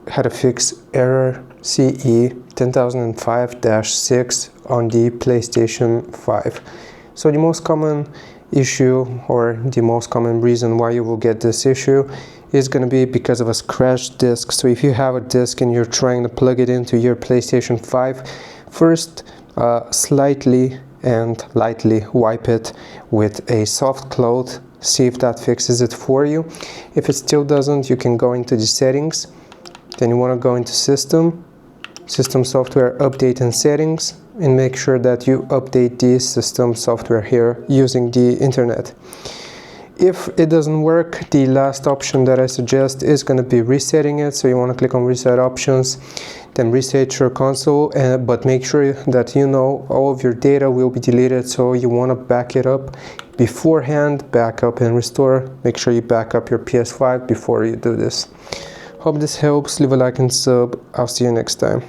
how to fix error CE-10005-6 on the PlayStation 5. So the most common issue, or the most common reason why you will get this issue, is going to be because of a scratched disc. So if you have a disc and you're trying to plug it into your PlayStation 5, first slightly and lightly wipe it with a soft cloth. See if that fixes it for you. If it still doesn't, you can go into the settings. Then you want to go into system software, update and settings, and make sure that you update the system software here using the internet. If it doesn't work, the last option that I suggest is going to be resetting it. So you want to click on reset options, then reset your console, but make sure that you know all of your data will be deleted. So you want to back it up beforehand, back up and restore. Make sure you back up your PS5 before you do this. Hope this helps. Leave a like and sub. I'll see you next time.